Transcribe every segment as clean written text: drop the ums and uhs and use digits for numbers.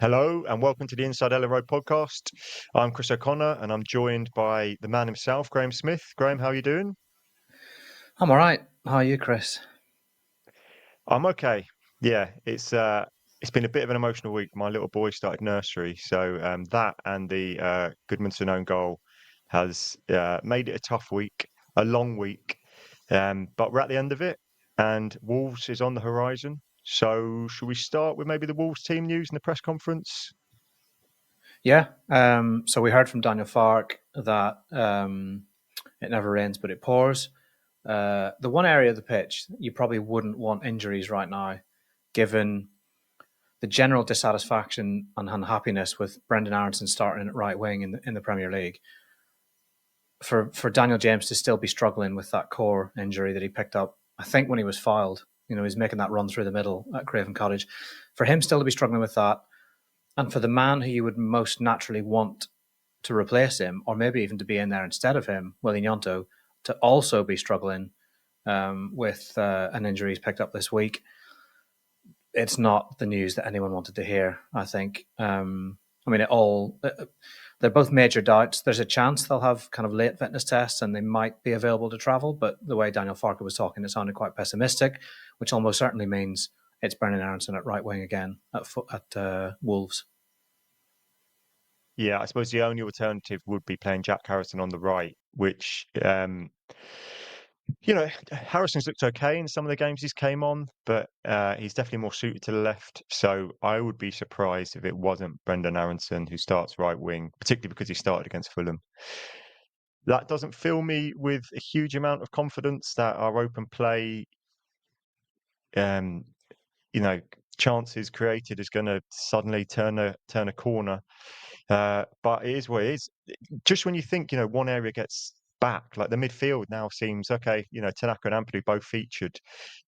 Hello and welcome to the Inside Elland Road Podcast. I'm Chris O'Connor and I'm joined by the man himself, Graham Smyth. Graham, how are you doing? I'm all right. How are you, Chris? I'm okay. Yeah, it's been a bit of an emotional week. My little boy started nursery, so that and the Goodmanson own goal has made it a tough week, a long week. But we're at the end of it, and Wolves is on the horizon. So, should we start with maybe the Wolves team news in the press conference? Yeah. So we heard from Daniel Farke that it never rains, but it pours. The one area of the pitch you probably wouldn't want injuries right now, given the general dissatisfaction and unhappiness with Brendan Aaronson starting at right wing in the Premier League. For Daniel James to still be struggling with that core injury that he picked up, I think when he was fouled, he's making that run through the middle at Craven Cottage. For him still to be struggling with that, and for the man who you would most naturally want to replace him, or maybe even to be in there instead of him, Willie Gnonto, to also be struggling with an injury he's picked up this week, it's not the news that anyone wanted to hear, I think. They're both major doubts. There's a chance they'll have kind of late fitness tests and they might be available to travel, but the way Daniel Farke was talking, it sounded quite pessimistic, which almost certainly means it's Brendan Aaronson at right wing again at Wolves. Yeah, I suppose the only alternative would be playing Jack Harrison on the right, which, Harrison's looked okay in some of the games he's came on, but he's definitely more suited to the left. So I would be surprised if it wasn't Brendan Aaronson who starts right wing, particularly because he started against Fulham. That doesn't fill me with a huge amount of confidence that our open play, um, you know, chances created is going to suddenly turn a corner. But it is what it is. Just when you think, one area gets back, like the midfield now seems okay. Tanaka and Ampadu both featured.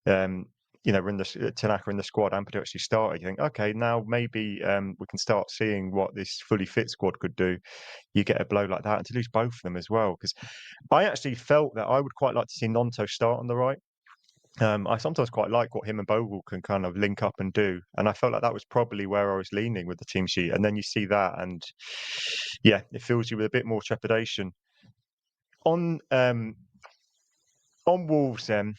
Um, when Tanaka in the squad, Ampadu actually started. You think, okay, now maybe we can start seeing what this fully fit squad could do. You get a blow like that, and to lose both of them as well. Because I actually felt that I would quite like to see Nonto start on the right. I sometimes quite like what him and Bogle can kind of link up and do, and I felt like that was probably where I was leaning with the team sheet. And then you see that, and yeah, it fills you with a bit more trepidation. On um, on Wolves, I'm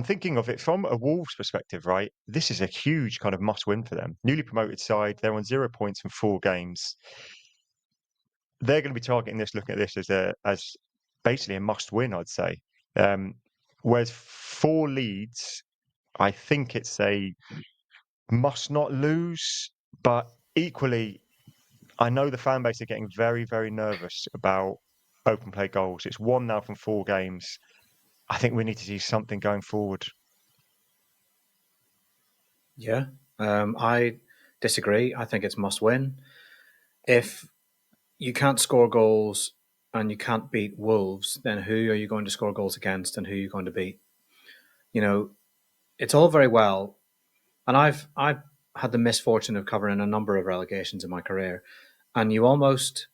thinking of it from a Wolves perspective, right? This is a huge kind of must-win for them. Newly promoted side, they're on 0 points from 4 games. They're going to be targeting this, looking at this as basically a must-win, I'd say. Um, whereas for Leeds, I think it's a must not lose, but equally, I know the fan base are getting very, very nervous about open play goals. It's one now from 4 games. I think we need to see something going forward. Yeah, I disagree. I think it's must win. If you can't score goals and you can't beat Wolves, then who are you going to score goals against and who are you going to beat? You know, it's all very well, and I've had the misfortune of covering a number of relegations in my career, and you almost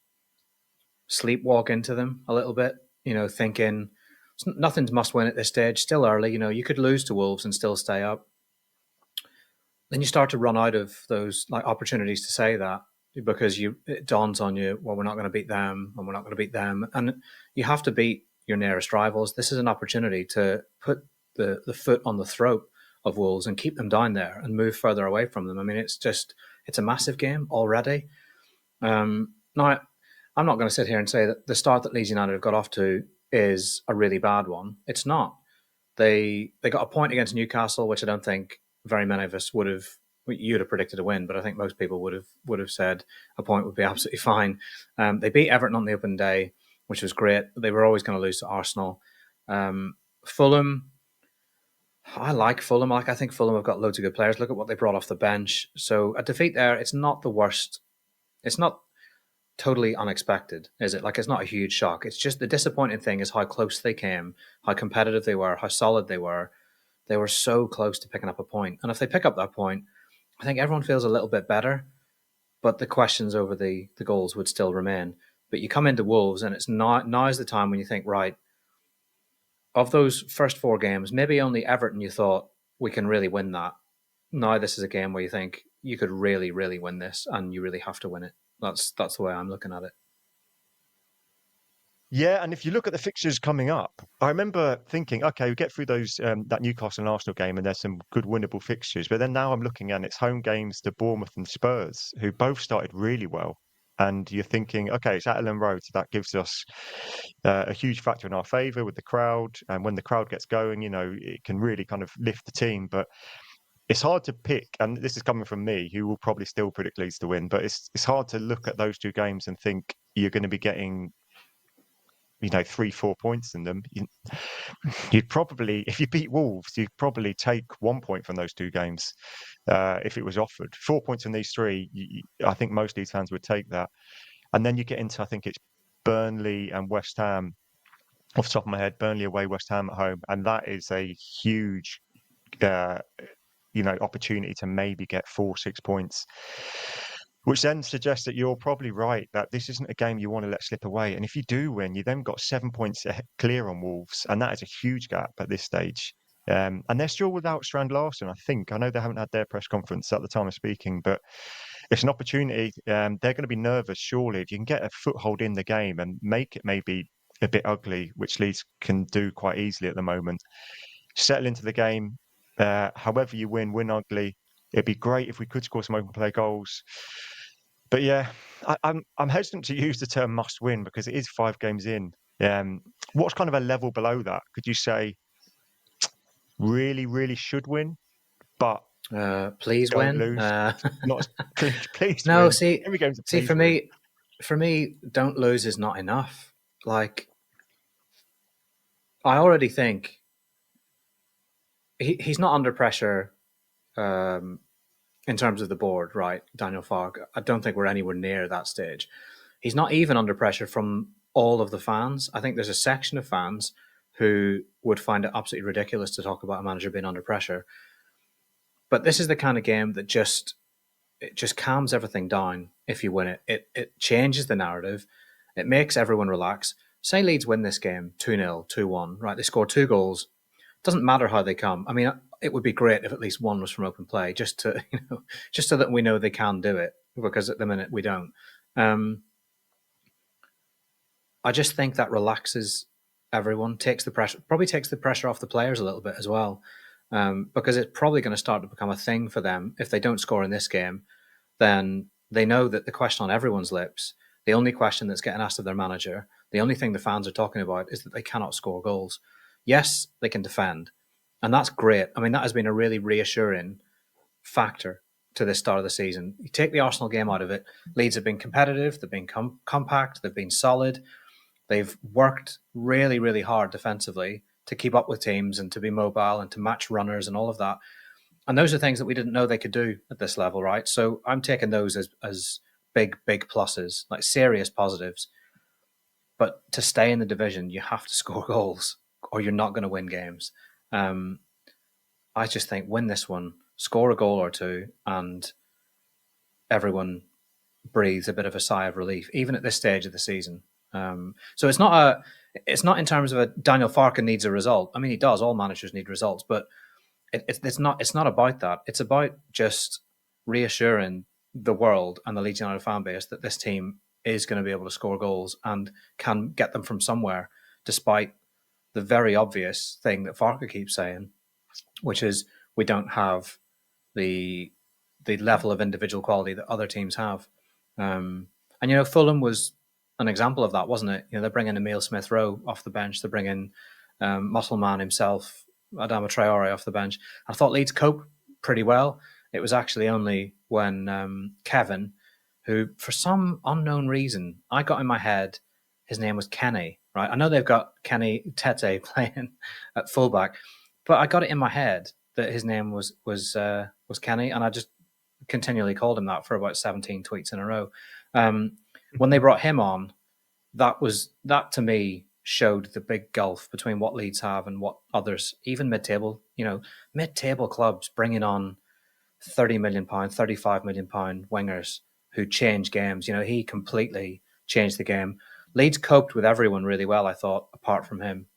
sleepwalk into them a little bit. Thinking nothing's must win at this stage. Still early. You could lose to Wolves and still stay up. Then you start to run out of those like opportunities to say that because it dawns on you, well, we're not going to beat them and we're not going to beat them, and you have to beat your nearest rivals. This is an opportunity to put the foot on the throat of Wolves and keep them down there and move further away from them. I mean, it's a massive game already. Now, I'm not going to sit here and say that the start that Leeds United have got off to is a really bad one. It's not. They got a point against Newcastle, which I don't think very many of us would have. You'd have predicted a win, but I think most people would have said a point would be absolutely fine. They beat Everton on the open day, which was great. They were always going to lose to Arsenal. Fulham, I like Fulham. I think Fulham have got loads of good players. Look at what they brought off the bench. So a defeat there, it's not the worst. It's not totally unexpected, is it? Like, it's not a huge shock. It's just the disappointing thing is how close they came, how competitive they were, how solid they were. They were so close to picking up a point. And if they pick up that point, I think everyone feels a little bit better. But the questions over the goals would still remain. But you come into Wolves, and it's now's the time when you think, right, of those first 4 games, maybe only Everton you thought we can really win that. now this is a game where you think you could really, really win this, and you really have to win it. That's the way I'm looking at it. Yeah, and if you look at the fixtures coming up, I remember thinking, okay, we get through those that Newcastle and Arsenal game, and there's some good winnable fixtures. But then now I'm looking at it's home games to Bournemouth and Spurs, who both started really well. And you're thinking, okay, it's at Elland Road, so that gives us a huge factor in our favour with the crowd. And when the crowd gets going, it can really kind of lift the team. But it's hard to pick, and this is coming from me, who will probably still predict Leeds to win. But it's hard to look at those two games and think you're going to be getting 3-4 points in them. You'd probably, if you beat Wolves, you'd probably take 1 point from those two games if it was offered. 4 points from these three, I think most Leeds fans would take that. And then you get into, I think it's Burnley and West Ham. Off the top of my head, Burnley away, West Ham at home, and that is a huge, opportunity to maybe get 4-6 points. Which then suggests that you're probably right, that this isn't a game you want to let slip away. And if you do win, you then got 7 points clear on Wolves, and that is a huge gap at this stage. And they're still without Strand Larsen, I think. I know they haven't had their press conference at the time of speaking, but it's an opportunity. They're going to be nervous, surely, if you can get a foothold in the game and make it maybe a bit ugly, which Leeds can do quite easily at the moment. Settle into the game. However you win ugly. It'd be great if we could score some open play goals. But yeah, I'm hesitant to use the term must win because it is 5 games in. What's kind of a level below that? Could you say really, really should win, but please don't win? lose? Not please no, win. see, Every game's a see please for win. me, don't lose is not enough. Like, I already think he's not under pressure in terms of the board, right? Daniel Farke. I don't think we're anywhere near that stage. He's not even under pressure from all of the fans. I think there's a section of fans who would find it absolutely ridiculous to talk about a manager being under pressure. But this is the kind of game that just calms everything down if you win it. It changes the narrative. It makes everyone relax. Say Leeds win this game 2-0, 2-1, right? They score 2 goals. Doesn't matter how they come. I mean, it would be great if at least one was from open play, just so that we know they can do it, because at the minute we don't. I just think that relaxes everyone, probably takes the pressure off the players a little bit as well, because it's probably going to start to become a thing for them. If they don't score in this game, then they know that the question on everyone's lips, the only question that's getting asked of their manager, the only thing the fans are talking about is that they cannot score goals. Yes, they can defend, and that's great. I mean, that has been a really reassuring factor to this start of the season. You take the Arsenal game out of it, Leeds have been competitive, they've been compact, they've been solid, they've worked really, really hard defensively to keep up with teams and to be mobile and to match runners and all of that. And those are things that we didn't know they could do at this level, right? So I'm taking those as big, big pluses, like serious positives. But to stay in the division, you have to score goals or you're not going to win games. I just think win this one, score a goal or two, and everyone breathes a bit of a sigh of relief, even at this stage of the season. So it's not in terms of a Daniel Farke needs a result. I mean, he does. All managers need results, but it's not about that. It's about just reassuring the world and the Leeds United fan base that this team is going to be able to score goals and can get them from somewhere, despite the very obvious thing that Farke keeps saying, which is we don't have the level of individual quality that other teams have. And Fulham was an example of that, wasn't it? They're bringing Emile Smith-Rowe off the bench. They're bringing Muscle Man himself, Adama Traore, off the bench. I thought Leeds coped pretty well. It was actually only when Kevin, who for some unknown reason, I got in my head his name was Kenny, right? I know they've got Kenny Tete playing at fullback, but I got it in my head that his name was Kenny, and I just continually called him that for about 17 tweets in a row. When they brought him on, that to me showed the big gulf between what Leeds have and what others, even mid-table clubs, bringing on £30 million, £35 million wingers who change games. He completely changed the game. Leeds coped with everyone really well, I thought, apart from him,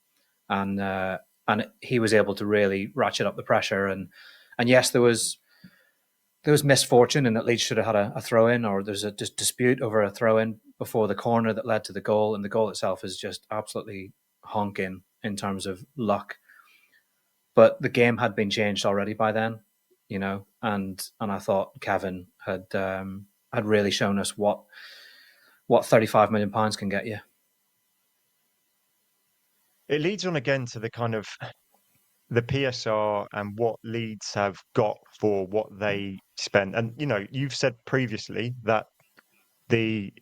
and he was able to really ratchet up the pressure. And yes, there was there was misfortune in that Leeds should have had a throw-in, or there's a dispute over a throw-in before the corner that led to the goal, and the goal itself is just absolutely honking in terms of luck. But the game had been changed already by then, and I thought Kevin had really shown us what £35 million can get you. It leads on again to the kind of the PSR and what Leeds have got for what they spent. And you've said previously that the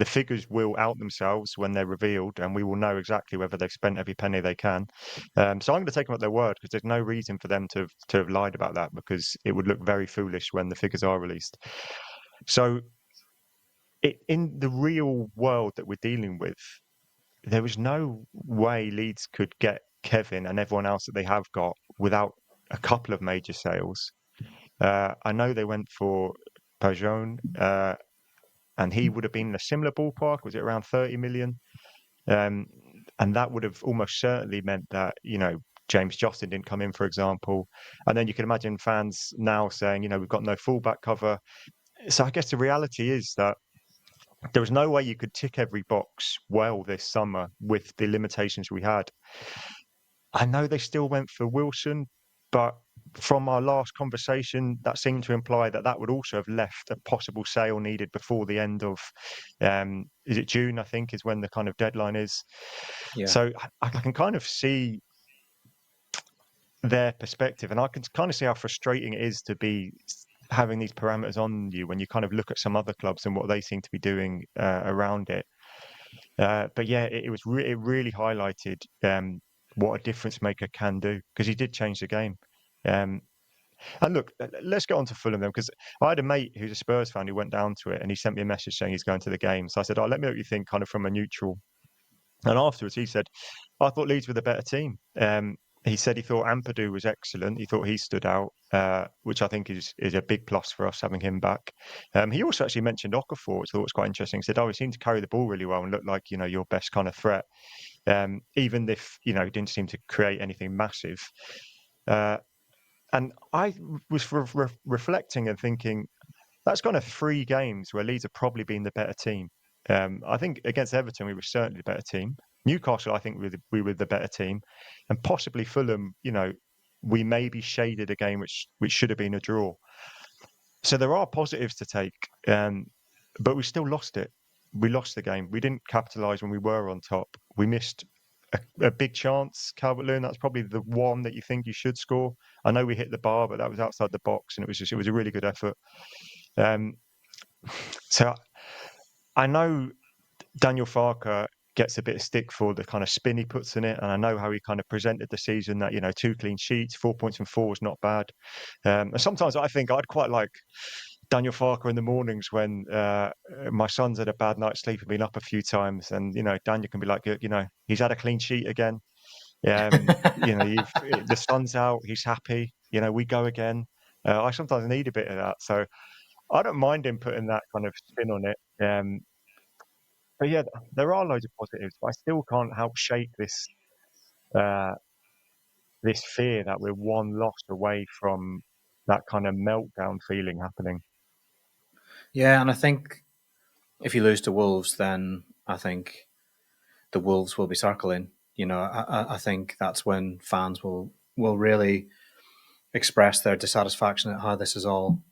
figures will out themselves when they're revealed, and we will know exactly whether they've spent every penny they can. So I'm going to take them at their word, because there's no reason for them to have lied about that, because it would look very foolish when the figures are released. So in the real world that we're dealing with, there was no way Leeds could get Kevin and everyone else that they have got without a couple of major sales. I know they went for Pajon, and he would have been in a similar ballpark. Was it around 30 million? And that would have almost certainly meant that, James Justin didn't come in, for example. And then you can imagine fans now saying, we've got no fullback cover. So I guess the reality is that there was no way you could tick every box well this summer with the limitations we had. I know they still went for Wilson, but from our last conversation, that seemed to imply that would also have left a possible sale needed before the end of, is it June, I think, is when the kind of deadline is. Yeah. So I can kind of see their perspective, and I can kind of see how frustrating it is to be having these parameters on you when you kind of look at some other clubs and what they seem to be doing around it. But yeah, it really highlighted what a difference maker can do, because he did change the game. And look, let's get on to Fulham then, because I had a mate who's a Spurs fan who went down to it, and he sent me a message saying he's going to the game. So I said, let me know what you think, kind of from a neutral. And afterwards, he said, I thought Leeds were the better team. He said he thought Ampadu was excellent. He thought he stood out, which I think is a big plus for us having him back. He also actually mentioned Okafor, which I thought was quite interesting. He said, he seemed to carry the ball really well and looked like, your best kind of threat, even if, he didn't seem to create anything massive. And I was reflecting and thinking, that's kind of 3 games where Leeds have probably been the better team. I think against Everton, we were certainly the better team. Newcastle, I think we were the better team. And possibly Fulham, we maybe shaded a game which should have been a draw. So there are positives to take, but we still lost it. We lost the game. We didn't capitalise when we were on top. We missed a big chance, Calvert-Lewin. That's probably the one that you think you should score. I know we hit the bar, but that was outside the box, and it was a really good effort. So I know Daniel Farke gets a bit of stick for the kind of spin he puts in it, and I know how he kind of presented the season that 2 clean sheets, 4 points from 4 is not bad. And sometimes I think I'd quite like Daniel Farke in the mornings when my son's had a bad night's sleep and been up a few times, and Daniel can be like, he's had a clean sheet again. The sun's out, he's happy. We go again. I sometimes need a bit of that, so I don't mind him putting that kind of spin on it. But yeah, there are loads of positives, but I still can't help shake this fear that we're one loss away from that kind of meltdown feeling happening. Yeah, and I think if you lose to Wolves, then I think the Wolves will be circling. I think that's when fans will really express their dissatisfaction at how this is all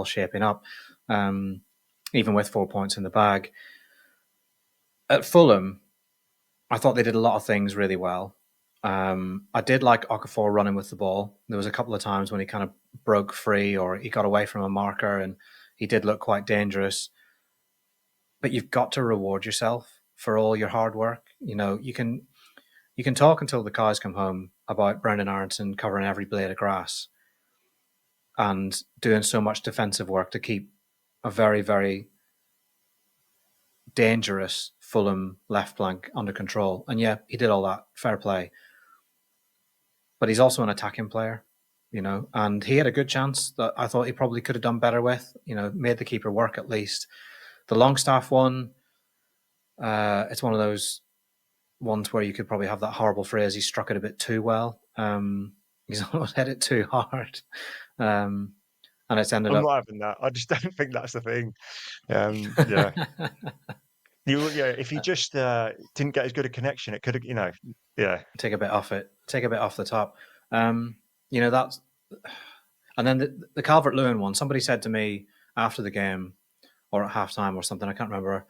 shaping up. Even with 4 points in the bag. At Fulham, I thought they did a lot of things really well. I did like Okafor running with the ball. There was a couple of times when he kind of broke free or he got away from a marker, and he did look quite dangerous. But you've got to reward yourself for all your hard work. You can talk until the cows come home about Brendan Aaronson covering every blade of grass and doing so much defensive work to keep a very, very dangerous Fulham left flank under control. And yeah, he did all that. Fair play. But he's also an attacking player, and he had a good chance that I thought he probably could have done better with, made the keeper work at least. The Longstaff one, it's one of those ones where you could probably have that horrible phrase, he struck it a bit too well. He's almost hit it too hard. and it's ended I'm up. not having that. I just don't think that's the thing. Yeah. If you just didn't get as good a connection, it could have, yeah. Take a bit off it. Take a bit off the top. That's. And then the Calvert-Lewin one. Somebody said to me after the game, or at halftime, or something. I can't remember.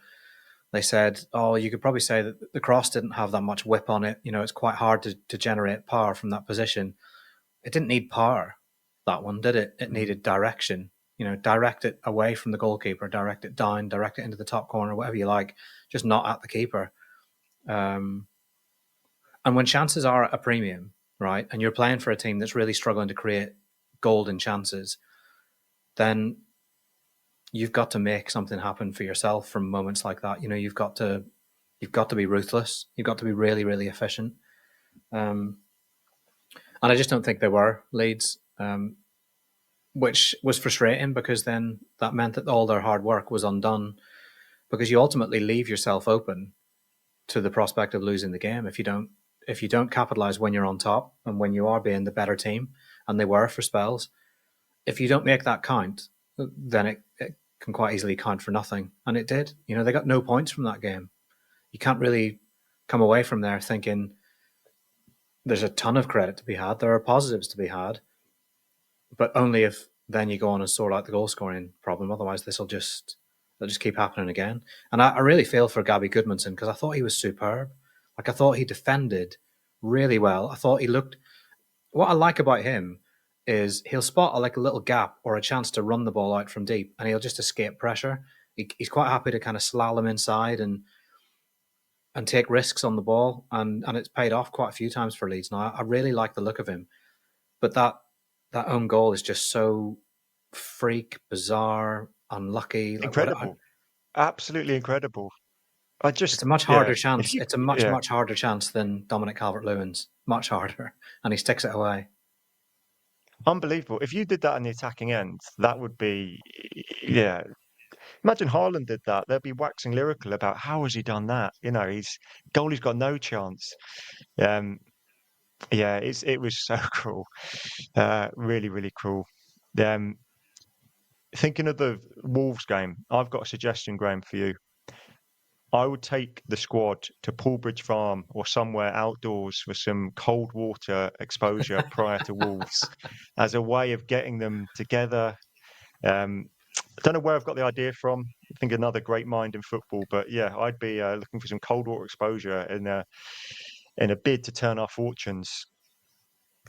They said, "Oh, you could probably say that the cross didn't have that much whip on it. It's quite hard to generate power from that position." It didn't need power, that one, did it? It needed direction. Direct it away from the goalkeeper, direct it down, direct it into the top corner, whatever you like, just not at the keeper. And when chances are at a premium, right, and you're playing for a team that's really struggling to create golden chances, then you've got to make something happen for yourself from moments like that. You've got to be ruthless. You've got to be really, really efficient. And I just don't think they were, Leeds, which was frustrating, because then that meant that all their hard work was undone, because you ultimately leave yourself open to the prospect of losing the game if you don't capitalize when you're on top and when you are being the better team, and they were for spells. If you don't make that count, then it can quite easily count for nothing, and it did. They got no points from that game. You can't really come away from there thinking there's a ton of credit to be had. There are positives to be had, but only if then you go on and sort out the goal scoring problem. Otherwise, they'll just keep happening again. And I really feel for Gabby Goodmanson, because I thought he was superb. Like, I thought he defended really well. I thought he looked. What I like about him is he'll spot a little gap or a chance to run the ball out from deep, and he'll just escape pressure. He's quite happy to kind of slalom inside and take risks on the ball, and it's paid off quite a few times for Leeds. Now, I really like the look of him, but that own goal is just so freak, bizarre, unlucky. Incredible. Absolutely incredible. It's a much harder yeah, chance. It's a much harder chance than Dominic Calvert-Lewin's. Much harder, and he sticks it away. Unbelievable. If you did that in the attacking end, that would be, yeah. Imagine Haaland did that. They'd be waxing lyrical about how has he done that? Goalie's got no chance. It was so cruel. Really, really cruel. Thinking of the Wolves game, I've got a suggestion, Graham, for you. I would take the squad to Poolbridge Farm or somewhere outdoors with some cold water exposure prior to Wolves as a way of getting them together. I don't know where I've got the idea from. I think another great mind in football, but yeah, I'd be looking for some cold water exposure in a bid to turn our fortunes.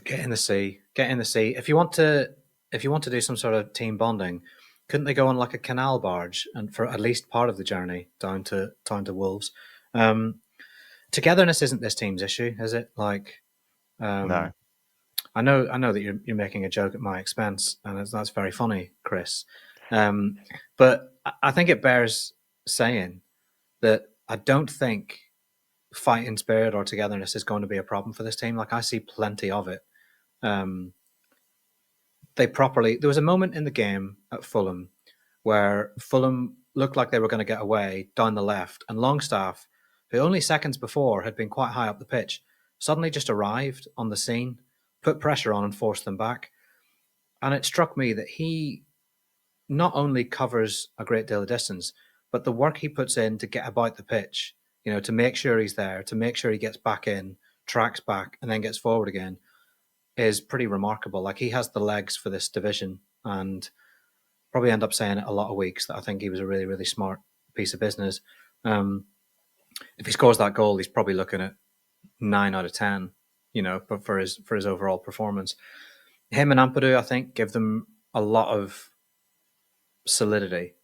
Get in the sea. If you want to do some sort of team bonding, couldn't they go on like a canal barge and for at least part of the journey down to Wolves? Togetherness isn't this team's issue, is it? No. I know that you're making a joke at my expense, and that's very funny, Chris. But I think it bears saying that I don't think fighting spirit or togetherness is going to be a problem for this team. I see plenty of it. There was a moment in the game at Fulham where Fulham looked like they were going to get away down the left, and Longstaff, who only seconds before had been quite high up the pitch, suddenly just arrived on the scene, put pressure on and forced them back. And it struck me that he not only covers a great deal of distance, but the work he puts in to get about the pitch, to make sure he's there, to make sure he gets back in, tracks back, and then gets forward again, is pretty remarkable. He has the legs for this division, and probably end up saying it a lot of weeks that I think he was a really, really smart piece of business. If he scores that goal, he's probably looking at 9 out of 10, but for his overall performance. Him and Ampadu, I think, give them a lot of solidity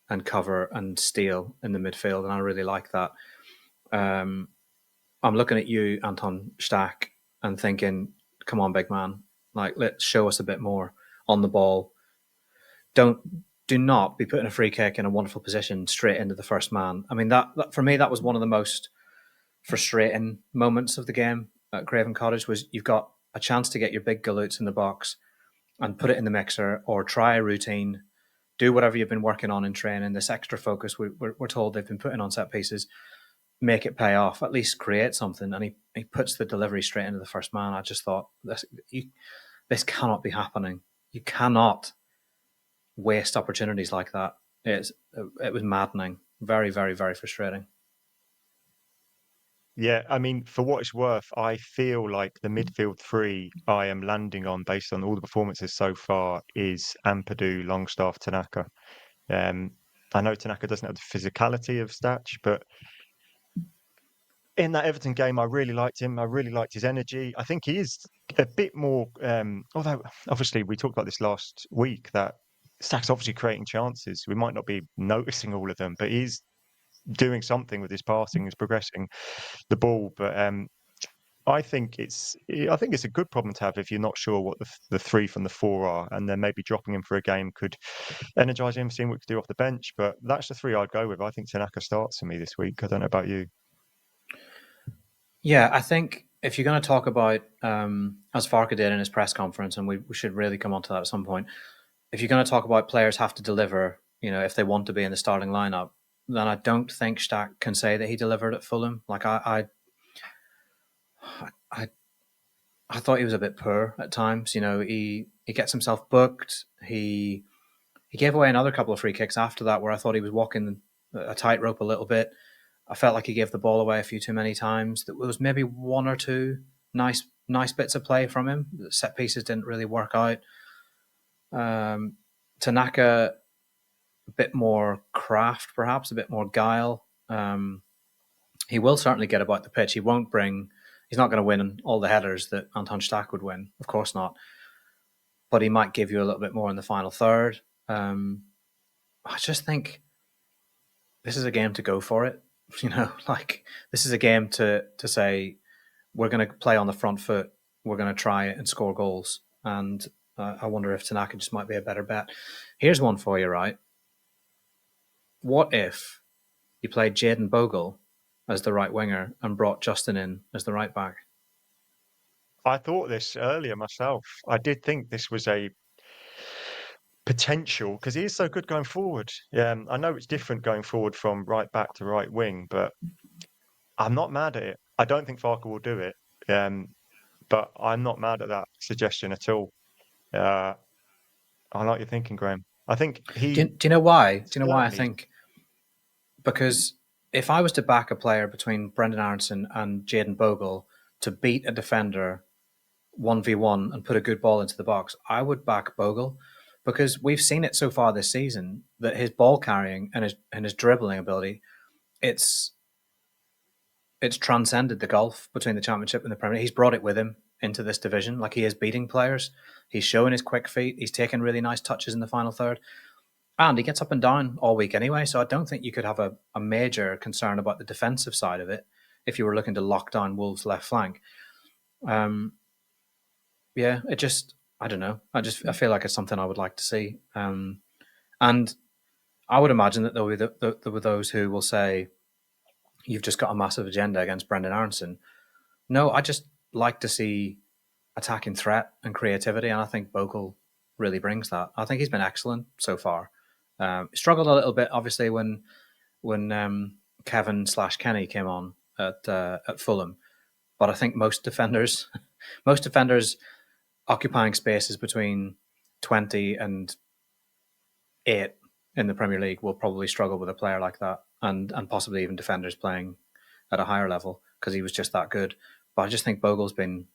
and cover and steal in the midfield, and I really like that. I'm looking at you, Anton Stack, and thinking, come on, big man, let's show us a bit more on the ball. Do not be putting a free kick in a wonderful position straight into the first man. I mean, that for me, that was one of the most frustrating moments of the game at Craven Cottage. Was you've got a chance to get your big galoots in the box and put it in the mixer, or try a routine, do whatever you've been working on in training, this extra focus we're told they've been putting on set pieces, make it pay off, at least create something. And he puts the delivery straight into the first man. I just thought, this cannot be happening. You cannot waste opportunities like that. It was maddening. Very, very, very frustrating. Yeah, I mean, for what it's worth, I feel like the midfield three I am landing on based on all the performances so far is Ampadu, Longstaff, Tanaka. Um, I know Tanaka doesn't have the physicality of Statch, but in that Everton game, I really liked him. I really liked his energy. I think he is a bit more, although obviously we talked about this last week, that Stack's obviously creating chances. We might not be noticing all of them, but he's doing something with his passing, he's progressing the ball. But I think it's a good problem to have if you're not sure what the three from the four are, and then maybe dropping him for a game could energise him, seeing what he could do off the bench. But that's the three I'd go with. I think Tanaka starts for me this week. I don't know about you. Yeah, I think if you're going to talk about, as Farke did in his press conference, and we should really come on to that at some point, if you're going to talk about players have to deliver, if they want to be in the starting lineup, then I don't think Stack can say that he delivered at Fulham. Like I thought he was a bit poor at times. He gets himself booked. He gave away another couple of free kicks after that, where I thought he was walking a tightrope a little bit. I felt like he gave the ball away a few too many times. There was maybe one or two nice bits of play from him. The set pieces didn't really work out. Tanaka, a bit more craft, perhaps a bit more guile. He will certainly get about the pitch. He's not going to win all the headers that Anton Stack would win, of course not. But he might give you a little bit more in the final third. I just think this is a game to go for it. This is a game to say we're going to play on the front foot. We're going to try it and score goals. And I wonder if Tanaka just might be a better bet. Here's one for you, right? What if you played Jayden Bogle as the right winger and brought Justin in as the right back? I thought this earlier myself. I did think this was a potential because he is so good going forward. I know it's different going forward from right back to right wing, but I'm not mad at it. I don't think Farke will do it, but I'm not mad at that suggestion at all. I like your thinking, Graham. I think Do you know why? Do you know why I certainly. think? Because if I was to back a player between Brendan Aaronson and Jayden Bogle to beat a defender 1v1 and put a good ball into the box, I would back Bogle, because we've seen it so far this season that his ball carrying and his dribbling ability, it's transcended the gulf between the Championship and the Premier League. He's brought it with him into this division. Like, he is beating players. He's showing his quick feet. He's taking really nice touches in the final third. And he gets up and down all week anyway, so I don't think you could have a major concern about the defensive side of it if you were looking to lock down Wolves' left flank. Yeah, I don't know. I feel like it's something I would like to see. And I would imagine that there were those who will say, you've just got a massive agenda against Brendan Aaronson. No, I just like to see attacking threat and creativity, and I think Bogle really brings that. I think he's been excellent so far. Struggled a little bit, obviously, when Kevin/Kenny came on at Fulham, but I think most defenders occupying spaces between 20 and 8 in the Premier League will probably struggle with a player like that, and possibly even defenders playing at a higher level, because he was just that good. But I just think Bogle's been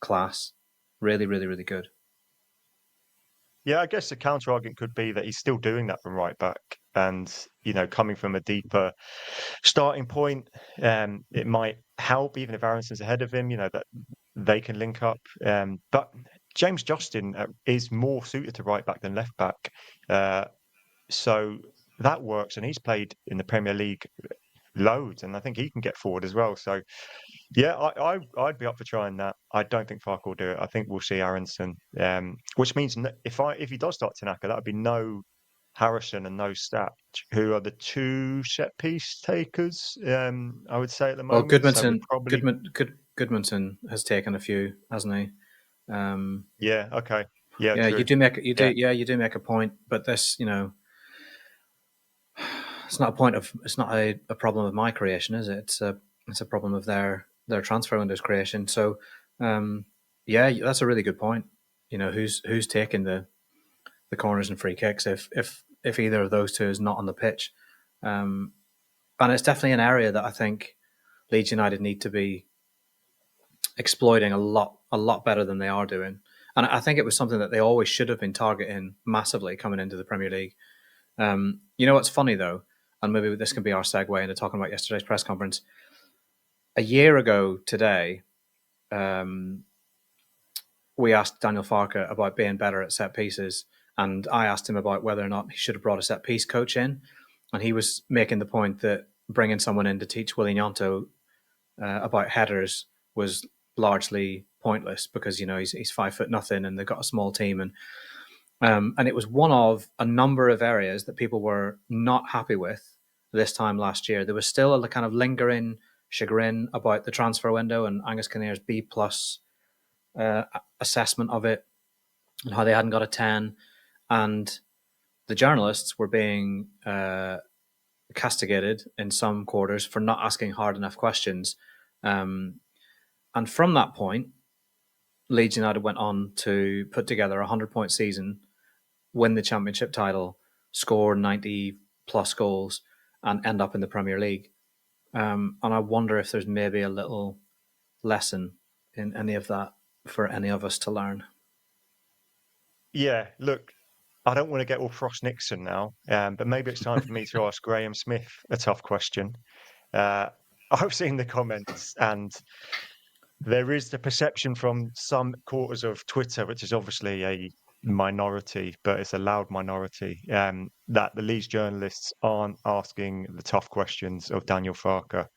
class, really, really, really good. Yeah, I guess the counter argument could be that he's still doing that from right back, and coming from a deeper starting point, it might help even if Aronson's ahead of him. That they can link up. But James Justin is more suited to right back than left back, so that works, and he's played in the Premier League loads, and I think he can get forward as well. So yeah, I'd be up for trying that. I don't think Farke will do it. I think we'll see Aaronson, which means if he does start Tanaka, that would be no Harrison and no Stat, who are the two set piece takers. I would say at the Well, moment. So probably Goodmanson has taken a few, hasn't he? Yeah. Okay. Yeah. Yeah, True. you do make Yeah. you do make a point, but this, it's not a problem of my creation, is it? It's a problem of their transfer window's creation. So, yeah, that's a really good point. Who's taking the the corners and free kicks if either of those two is not on the pitch. And it's definitely an area that I think Leeds United need to be exploiting a lot better than they are doing. And I think it was something that they always should have been targeting massively coming into the Premier League. You know what's funny though, and maybe this can be our segue into talking about yesterday's press conference. A year ago today, we asked Daniel Farke about being better at set pieces, and I asked him about whether or not he should have brought a set piece coach in, and he was making the point that bringing someone in to teach Willy Gnonto about headers was largely pointless because he's 5'0", and they've got a small team, and it was one of a number of areas that people were not happy with this time last year. There was still a kind of lingering chagrin about the transfer window and Angus Kinnear's B+ assessment of it and how they hadn't got a 10, and the journalists were being castigated in some quarters for not asking hard enough questions. And from that point, Leeds United went on to put together a 100-point season, win the championship title, score 90+ goals, and end up in the Premier League. And I wonder if there's maybe a little lesson in any of that for any of us to learn. Yeah, look, I don't want to get all Frost Nixon now, but maybe it's time for me to ask Graham Smyth a tough question. I've seen the comments, and there is the perception from some quarters of Twitter, which is obviously a minority, but it's a loud minority, that the Leeds journalists aren't asking the tough questions of Daniel Farke.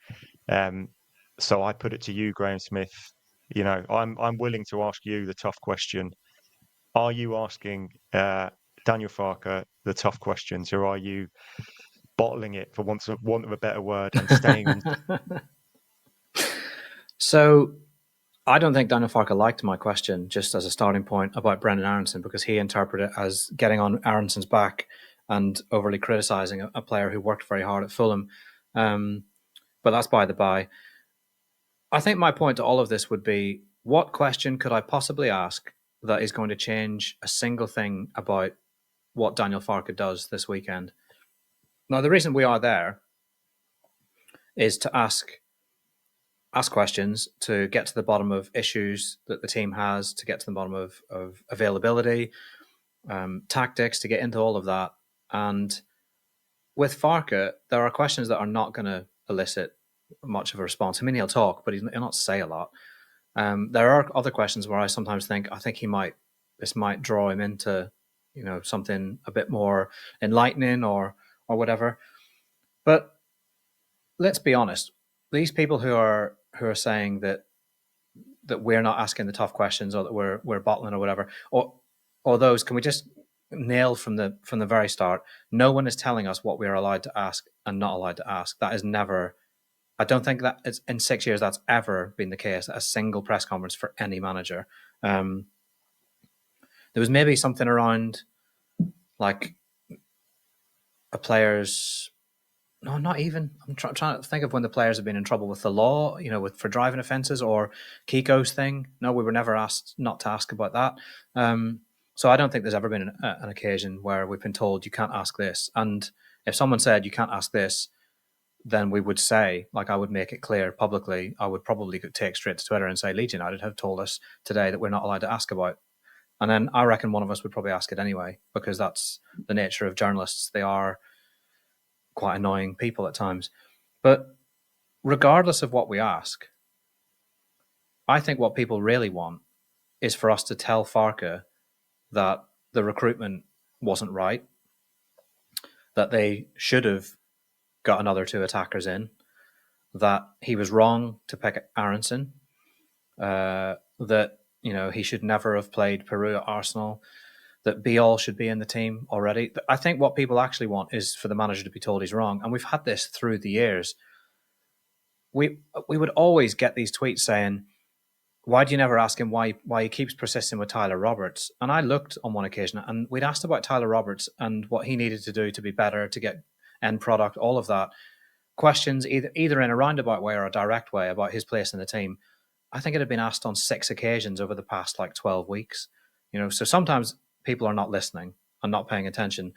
So I put it to you, Graham Smyth. I'm willing to ask you the tough question. Are you asking Daniel Farke the tough questions, or are you bottling it, for want of a better word, and staying on? So I don't think Daniel Farke liked my question, just as a starting point, about Brendan Aaronson, because he interpreted it as getting on Aaronson's back and overly criticising a player who worked very hard at Fulham. But that's by the by. I think my point to all of this would be, what question could I possibly ask that is going to change a single thing about what Daniel Farke does this weekend? Now, the reason we are there is to ask questions, to get to the bottom of issues that the team has, to get to the bottom of availability, tactics, to get into all of that. And with Farke, there are questions that are not going to elicit much of a response. I mean, he'll talk, but he'll not say a lot. There are other questions where I sometimes think, this might draw him into, something a bit more enlightening or whatever. But let's be honest, these people who are saying that we're not asking the tough questions, or that we're bottling or whatever, or those, can we just nail from the very start? No one is telling us what we are allowed to ask and not allowed to ask. That is never. I don't think that it's, in 6 years, that's ever been the case at a single press conference for any manager. There was maybe something around like a player's. No, not even. I'm trying to think of when the players have been in trouble with the law, for driving offences, or Kiko's thing. No, we were never asked not to ask about that. So I don't think there's ever been an occasion where we've been told you can't ask this. And if someone said you can't ask this, then we would say, like, I would make it clear publicly. I would probably take straight to Twitter and say, Leeds United have told us today that we're not allowed to ask about. And then I reckon one of us would probably ask it anyway, because that's the nature of journalists. They are quite annoying people at times. But regardless of what we ask, I think what people really want is for us to tell Farke that the recruitment wasn't right, that they should have got another 2 attackers in, that he was wrong to pick Aaronson, that he should never have played Peru at Arsenal, that Biol should be in the team already. I think what people actually want is for the manager to be told he's wrong. And we've had this through the years. We would always get these tweets saying, why do you never ask him why he keeps persisting with Tyler Roberts? And I looked on one occasion, and we'd asked about Tyler Roberts and what he needed to do to be better, to get end product, all of that. Questions either in a roundabout way or a direct way about his place in the team. I think it had been asked on 6 occasions over the past 12 weeks. So sometimes people are not listening, and not paying attention.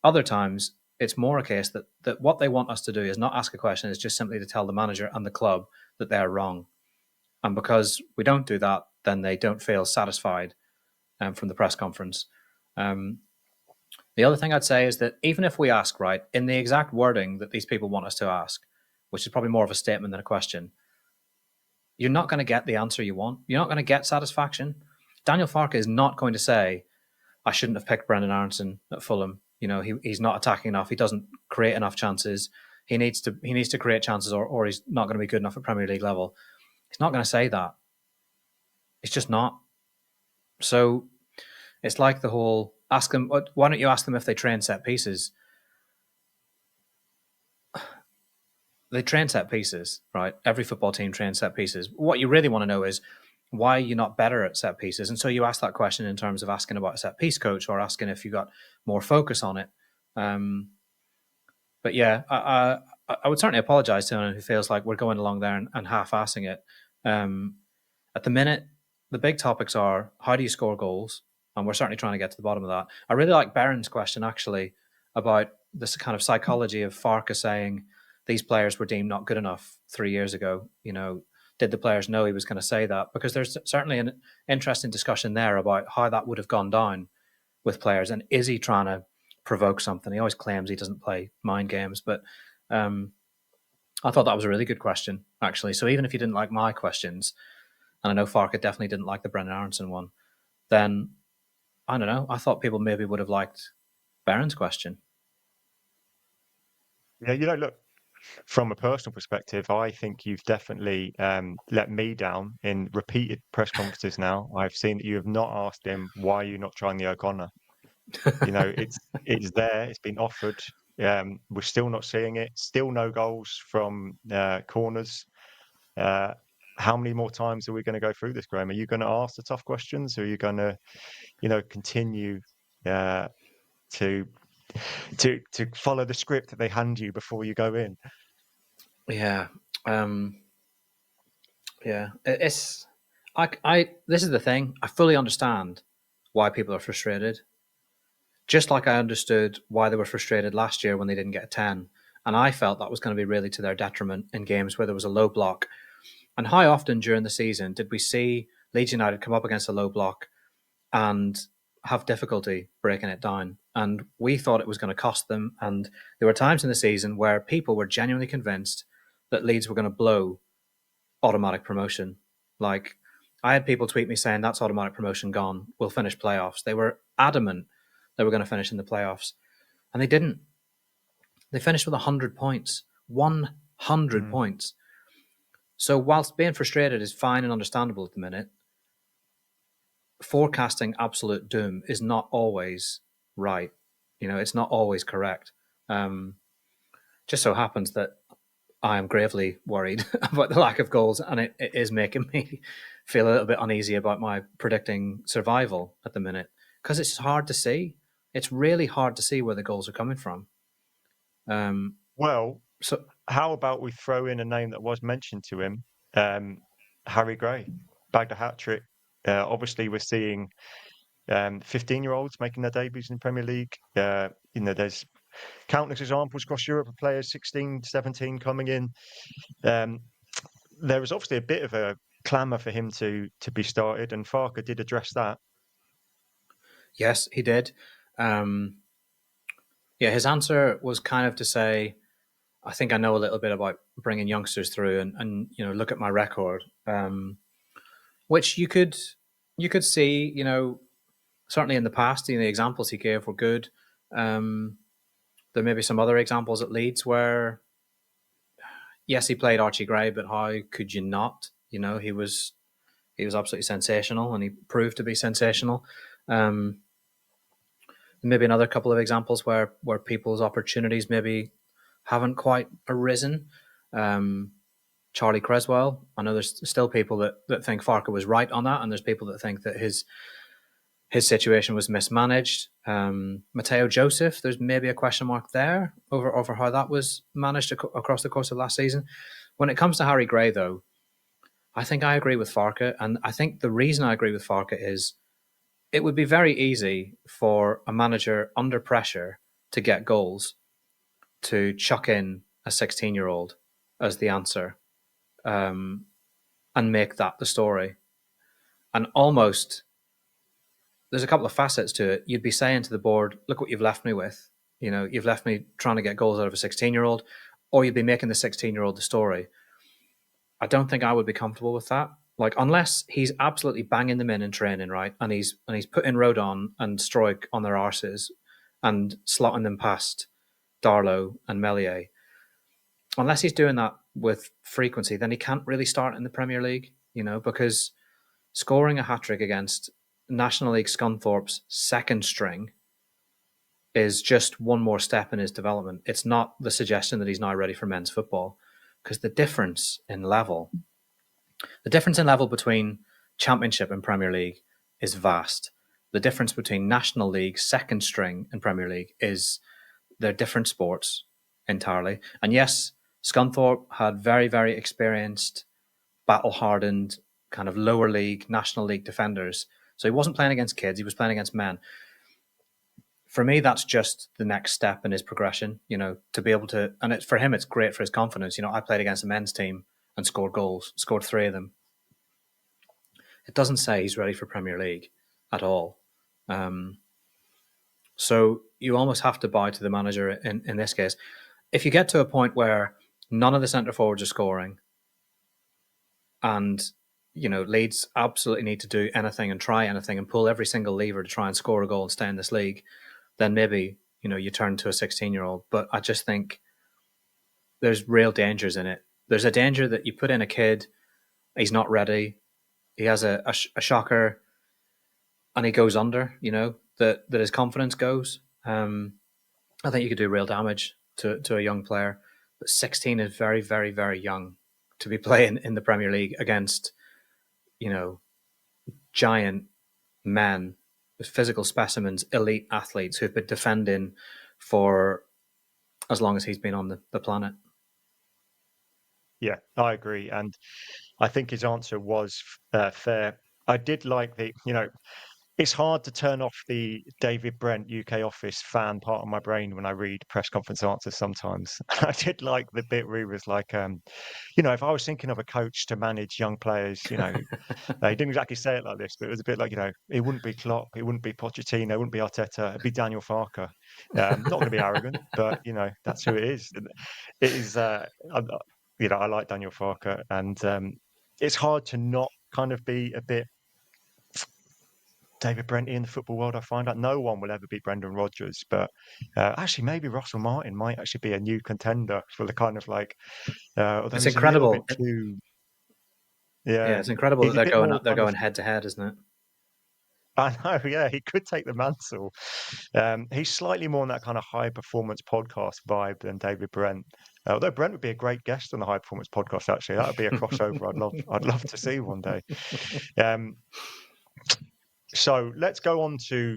Other times, it's more a case that what they want us to do is not ask a question, it's just simply to tell the manager and the club that they are wrong. And because we don't do that, then they don't feel satisfied from the press conference. The other thing I'd say is that even if we ask, right, in the exact wording that these people want us to ask, which is probably more of a statement than a question, you're not going to get the answer you want. You're not going to get satisfaction. Daniel Farke is not going to say, I shouldn't have picked Brendan Aaronson at Fulham. You know, he's not attacking enough. He doesn't create enough chances. He needs to create chances, or he's not going to be good enough at Premier League level. He's not going to say that. It's just not. So it's like the whole ask them. Why don't you ask them if they train set pieces? They train set pieces, right? Every football team trains set pieces. What you really want to know is why are you not better at set pieces? And so you ask that question in terms of asking about a set piece coach, or asking if you got more focus on it. But yeah, I would certainly apologise to anyone who feels like we're going along there and half-assing it. At the minute, the big topics are, how do you score goals? And we're certainly trying to get to the bottom of that. I really like Barron's question, actually, about this kind of psychology of Farke saying these players were deemed not good enough 3 years ago. You know, did the players know he was going to say that? Because there's certainly an interesting discussion there about how that would have gone down with players. And is he trying to provoke something? He always claims he doesn't play mind games. But I thought that was a really good question, actually. So even if you didn't like my questions, and I know Farke definitely didn't like the Brendan Aaronson one, then, I don't know, I thought people maybe would have liked Barron's question. Yeah, you know, look, from a personal perspective, I think you've definitely let me down in repeated press conferences now. I've seen that you have not asked him, why are you not trying the O'Connor? You know, it's there, it's been offered. We're still not seeing it. Still no goals from corners. How many more times are we going to go through this, Graham? Are you going to ask the tough questions, or are you going to, you know, continue to follow the script that they hand you before you go in? Yeah, it's I. This is the thing. I fully understand why people are frustrated. Just like I understood why they were frustrated last year when they didn't get a 10. And I felt that was going to be really to their detriment in games where there was a low block. And how often during the season did we see Leeds United come up against a low block and have difficulty breaking it down? And we thought it was going to cost them. And there were times in the season where people were genuinely convinced that Leeds were going to blow automatic promotion. Like, I had people tweet me saying, that's automatic promotion gone. We'll finish playoffs. They were adamant they were going to finish in the playoffs. And they didn't. They finished with 100 points. 100 points. So whilst being frustrated is fine and understandable at the minute, forecasting absolute doom is not always right. You know, it's not always correct. Just so happens that I am gravely worried about the lack of goals, and it is making me feel a little bit uneasy about my predicting survival at the minute, because it's hard to see. It's really hard to see where the goals are coming from. Well, so how about we throw in a name that was mentioned to him, Harry Gray, bagged a hat-trick. Obviously, we're seeing 15-year-olds making their debuts in the Premier League. You know, there's countless examples across Europe of players 16, 17 coming in. There was obviously a bit of a clamour for him to be started, and Farke did address that. Yes, he did. Yeah, his answer was kind of to say, I think I know a little bit about bringing youngsters through, and you know, look at my record, which you could see, you know, certainly in the past, you know, the examples he gave were good. There may be some other examples at Leeds where, yes, he played Archie Gray, but how could you not? You know, he was absolutely sensational, and he proved to be sensational. Maybe another couple of examples where people's opportunities maybe haven't quite arisen. Charlie Creswell, I know there's still people that think Farke was right on that, and there's people that think that his situation was mismanaged. Mateo Joseph, there's maybe a question mark there over how that was managed across the course of last season. When it comes to Harry Gray, though, I think I agree with Farke, and I think the reason I agree with Farke is it would be very easy for a manager under pressure to get goals to chuck in a 16-year-old as the answer, and make that the story. And almost, there's a couple of facets to it. You'd be saying to the board, look what you've left me with. You've left me trying to get goals out of a 16-year-old, or you'd be making the 16-year-old the story. I don't think I would be comfortable with that. Like, unless he's absolutely banging them in training, right? And he's putting Rodon and Stroik on their arses and slotting them past Darlow and Melier. Unless he's doing that with frequency, then he can't really start in the Premier League, because scoring a hat-trick against National League Scunthorpe's second string is just one more step in his development. It's not the suggestion that he's now ready for men's football, because the difference in level between Championship and Premier League is vast. The difference between National League second string and Premier League is they're different sports entirely. And yes, Scunthorpe had very, very experienced, battle-hardened, kind of lower league, National League defenders. So he wasn't playing against kids, he was playing against men. For me, that's just the next step in his progression, to be able to, and for him, it's great for his confidence. I played against a men's team and scored goals, scored 3 of them. It doesn't say he's ready for Premier League at all. So you almost have to bow to the manager in this case. If you get to a point where none of the centre forwards are scoring, and Leeds absolutely need to do anything and try anything and pull every single lever to try and score a goal and stay in this league, then maybe you turn to a 16-year-old. But I just think there's real dangers in it. There's a danger that you put in a kid, he's not ready, he has a shocker, and he goes under. That his confidence goes. I think you could do real damage to a young player. But 16 is very, very, very young to be playing in the Premier League against, giant men, physical specimens, elite athletes who've been defending for as long as he's been on the planet. Yeah, I agree. And I think his answer was fair. I did like it's hard to turn off the David Brent UK office fan part of my brain when I read press conference answers sometimes. I did like the bit where he was like, if I was thinking of a coach to manage young players, he didn't exactly say it like this, but it was a bit like, it wouldn't be Klopp, it wouldn't be Pochettino, it wouldn't be Arteta, it'd be Daniel Farke. Not going to be arrogant, but, that's who it is. It is, I like Daniel Farke, and it's hard to not kind of be a bit David Brent in the football world. I find out no one will ever beat Brendan Rodgers, but actually maybe Russell Martin might actually be a new contender for the kind of like. It's incredible. Yeah, it's incredible that they're going head to head, isn't it? I know. Yeah, he could take the mantle. He's slightly more on that kind of high performance podcast vibe than David Brent. Although Brent would be a great guest on the high performance podcast. Actually, that would be a crossover. I'd love to see one day. So let's go on to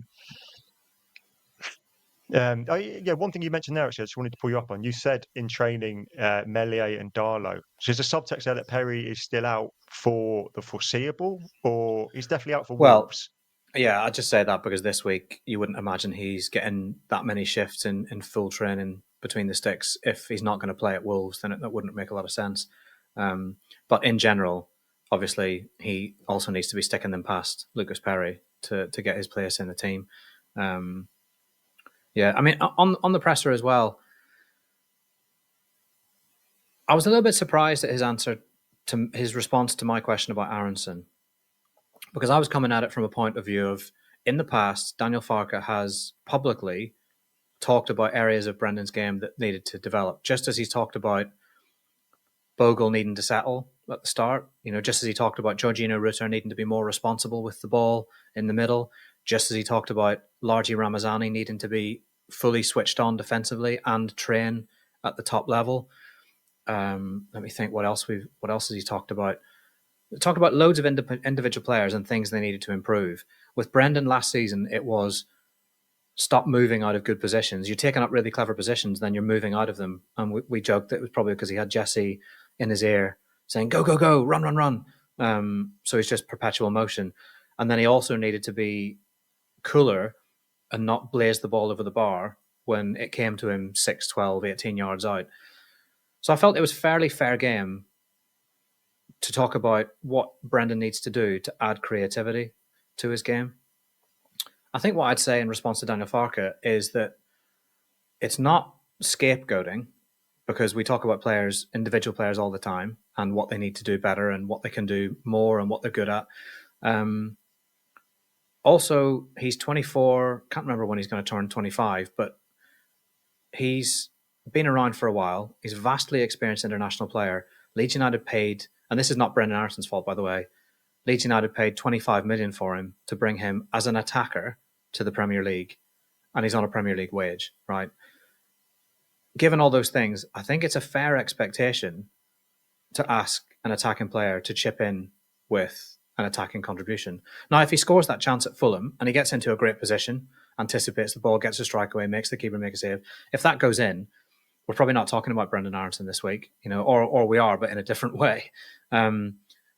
one thing you mentioned there, actually, I just wanted to pull you up on. You said in training Melier and Darlow. So is the subtext there that Perry is still out for the foreseeable, or he's definitely out for Wolves? Yeah, I'd just say that because this week you wouldn't imagine he's getting that many shifts in full training between the sticks. If he's not going to play at Wolves, then that wouldn't make a lot of sense. But in general, obviously, he also needs to be sticking them past Lucas Perry to get his place in the team. Yeah, I mean, on the presser as well, I was a little bit surprised at his answer to his response to my question about Aaronson, because I was coming at it from a point of view of, in the past, Daniel Farke has publicly talked about areas of Brendan's game that needed to develop, just as he's talked about Bogle needing to settle at the start, just as he talked about Jorginho Rutter needing to be more responsible with the ball in the middle, just as he talked about Largi Ramazani needing to be fully switched on defensively and train at the top level. Let me think. What else has he talked about? Talked about loads of individual players and things they needed to improve. With Brendan last season, it was stop moving out of good positions. You're taking up really clever positions, then you're moving out of them. And we joked that it was probably because he had Jesse in his ear saying, go, go, go, run, run, run. So it's just perpetual motion. And then he also needed to be cooler and not blaze the ball over the bar when it came to him 6, 12, 18 yards out. So I felt it was fairly fair game to talk about what Brendan needs to do to add creativity to his game. I think what I'd say in response to Daniel Farke is that it's not scapegoating, because we talk about players, individual players, all the time, and what they need to do better and what they can do more and what they're good at. Also, he's 24. Can't remember when he's going to turn 25, but he's been around for a while. He's a vastly experienced international player. Leeds United paid, and this is not Brendan Aaronson's fault, by the way, Leeds United paid 25 million for him to bring him as an attacker to the Premier League, and he's on a Premier League wage, right? Given all those things, I think it's a fair expectation to ask an attacking player to chip in with an attacking contribution. Now, if he scores that chance at Fulham and he gets into a great position, anticipates the ball, gets a strike away, makes the keeper make a save, if that goes in, we're probably not talking about Brendan Aaronson this week, or we are, but in a different way.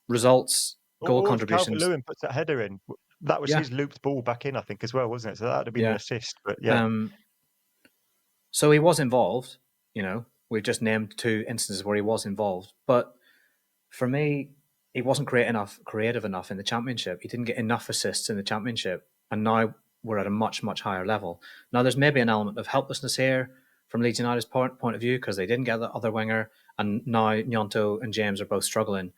Results, goal contributions. Calvert-Lewin puts that header in. That was his looped ball back in, I think, as well, wasn't it? So that would have been an assist. But yeah. So he was involved. We've just named 2 instances where he was involved. But for me, he wasn't creative enough in the Championship. He didn't get enough assists in the Championship. And now we're at a much, much higher level. Now, there's maybe an element of helplessness here from Leeds United's point of view, because they didn't get the other winger. And now Gnonto and James are both struggling.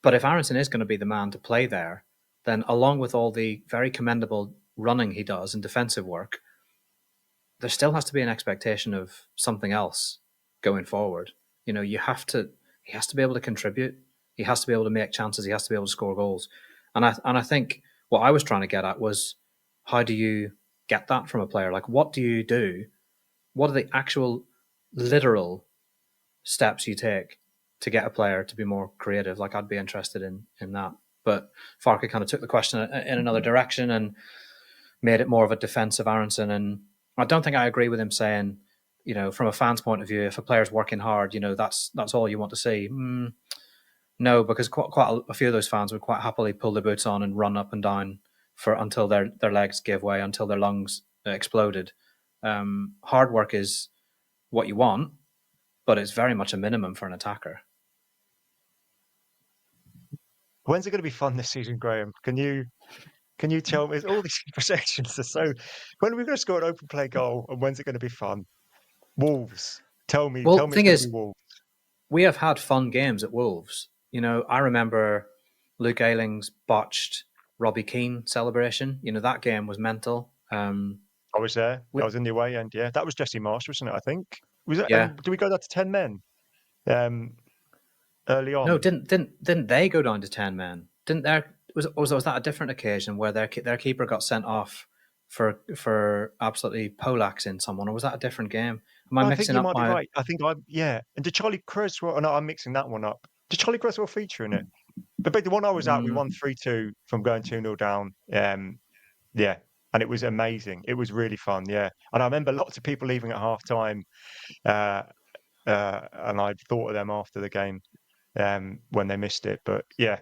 But if Aaronson is going to be the man to play there, then along with all the very commendable running he does and defensive work, there still has to be an expectation of something else going forward. He has to be able to contribute. He has to be able to make chances. He has to be able to score goals. And I think what I was trying to get at was, how do you get that from a player? Like, what do you do? What are the actual literal steps you take to get a player to be more creative? Like, I'd be interested in that. But Farke kind of took the question in another direction and made it more of a defense of Aaronson. And I don't think I agree with him saying, from a fan's point of view, if a player's working hard, that's all you want to see. No, because quite a few of those fans would quite happily pull their boots on and run up and down until their legs gave way, until their lungs exploded. Hard work is what you want, but it's very much a minimum for an attacker. When's it going to be fun this season, Graham? Can you tell me? All these projections are so. When are we going to score an open play goal, and when's it going to be fun? Wolves. Tell me. Well, tell me. The thing is, Wolves. We have had fun games at Wolves. I remember Luke Ayling's botched Robbie Keane celebration. That game was mental. I was there. I was in the away end. Yeah, that was Jesse Marsh, wasn't it? I think. Was it? Yeah. Did we go down to 10 men? Early on. No, didn't they go down to 10 men? Didn't there? Was that a different occasion where their keeper got sent off for absolutely poleaxing someone, or was that a different game? Am I mixing up? I think you might be right. I think And did Charlie Creswell? No, I'm mixing that one up. Did Charlie Creswell feature in it? But the one I was at, we won 3-2 from going 2-0 down. Yeah, and it was amazing. It was really fun. Yeah, and I remember lots of people leaving at half time, and I thought of them after the game when they missed it. But yeah,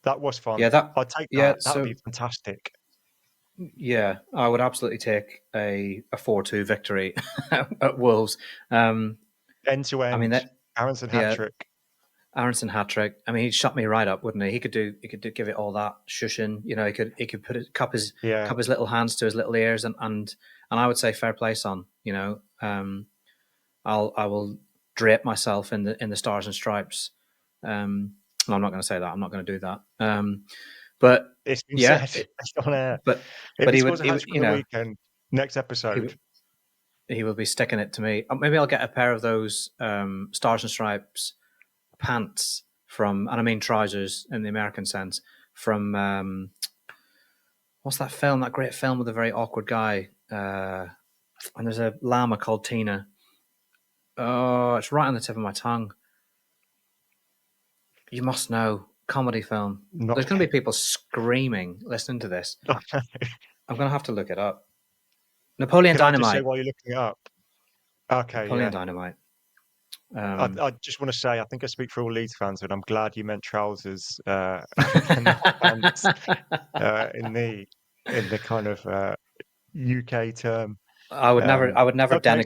that was fun. Yeah, I'd take that. That would be fantastic. Yeah, I would absolutely take a 4-2 victory at Wolves. End to end. Aaronson hat-trick. Aaronson hat-trick. I mean, he'd shut me right up, wouldn't he? He could give it all that shushing. He could cup his little hands to his little ears, and I would say fair play, son. I will drape myself in the stars and stripes. No, I'm not going to say that. I'm not going to do that. But it's been said. It's on air. But he would, the weekend. Next episode, he will be sticking it to me. Maybe I'll get a pair of those stars and stripes pants from, and I mean trousers in the American sense, from what's that film? That great film with a very awkward guy, and there's a llama called Tina. Oh, it's right on the tip of my tongue. You must know. Comedy film. There's going to be people screaming listening to this. I'm going to have to look it up. Napoleon Dynamite. I just say while you're looking it up. Okay. Napoleon Dynamite. I just want to say, I think I speak for all Leeds fans, but I'm glad you meant trousers in the in the kind of UK term. I would never Okay,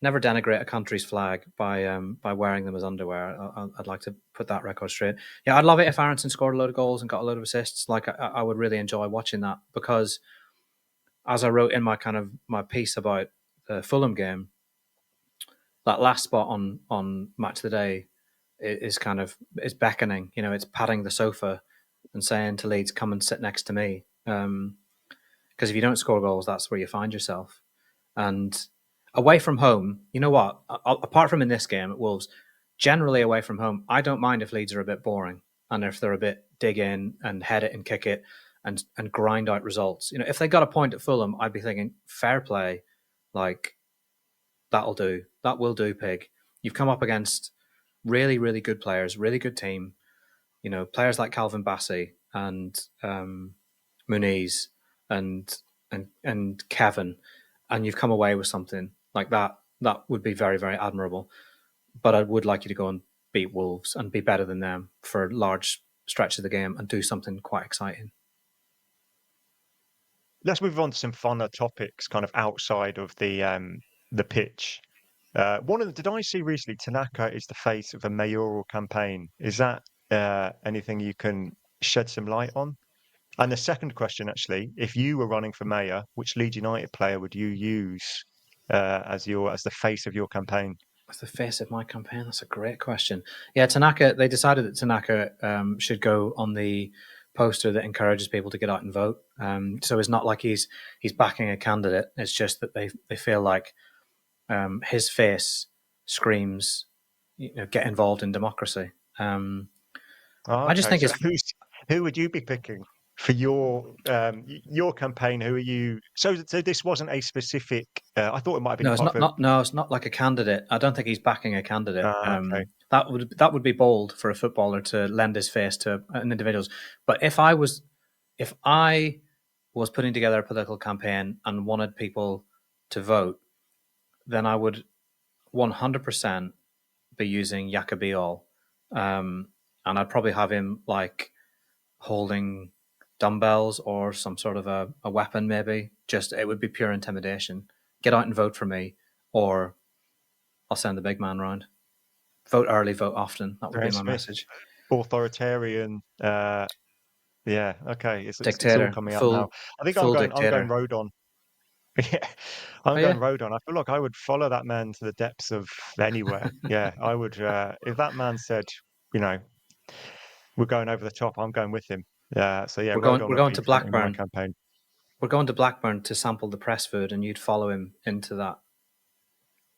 so denigrate a country's flag by wearing them as underwear. I'd like to put that record straight. Yeah, I'd love it if Aaronson scored a load of goals and got a load of assists. Like I would really enjoy watching that, because as I wrote in my piece about the Fulham game, that last spot on Match of the Day is beckoning. You know, it's patting the sofa and saying to Leeds, "Come and sit next to me." Because if you don't score goals, that's where you find yourself. And away from home, you know what? Apart from in this game at Wolves, generally away from home, I don't mind if Leeds are a bit boring and if they're a bit dig in and head it and kick it and grind out results. You know, if they got a point at Fulham, I'd be thinking fair play, like that'll do, that will do, pig. You've come up against really, really good players, really good team. You know, players like Calvin Bassey and Muniz and Kevin, and you've come away with something like that. That would be very, very admirable. But I would like you to go and beat Wolves and be better than them for large stretches of the game and do something quite exciting. let's move on to some funner topics, kind of outside of the pitch. Did I see recently? Tanaka is the face of a mayoral campaign. Is that anything you can shed some light on? And the second question, actually, if you were running for mayor, which Leeds United player would you use as the face of your campaign? As the face of my campaign, that's a great question. Yeah, Tanaka. They decided that Tanaka should go on the poster that encourages people to get out and vote. So it's not like he's backing a candidate. It's just that they feel like his face screams, you know, get involved in democracy. I just think So it's who would you be picking for your campaign? Who are you? So this wasn't a specific. I thought it might have been no, it's part of not. No, it's not like a candidate. I don't think he's backing a candidate. Okay. That would be bold for a footballer to lend his face to an individual. But if I was putting together a political campaign and wanted people to vote, then I would 100% be using Yacobiol. And I'd probably have him like holding dumbbells or some sort of a weapon, maybe. Just it would be pure intimidation. Get out and vote for me, or I'll send the big man round. Vote early, vote often. That would be Graham my Smyth, message. authoritarian. Yeah, okay. It's all Dictator, coming up now. full I think full I'm going dictator. road on. Yeah, Oh I'm going yeah, road on. I feel like I would follow that man to the depths of anywhere. Yeah, I would. If that man said, you know, we're going over the top, I'm going with him. So yeah, road on we're would going be to front in my Blackburn. campaign. We're going to Blackburn to sample the press food, and you'd follow him into that.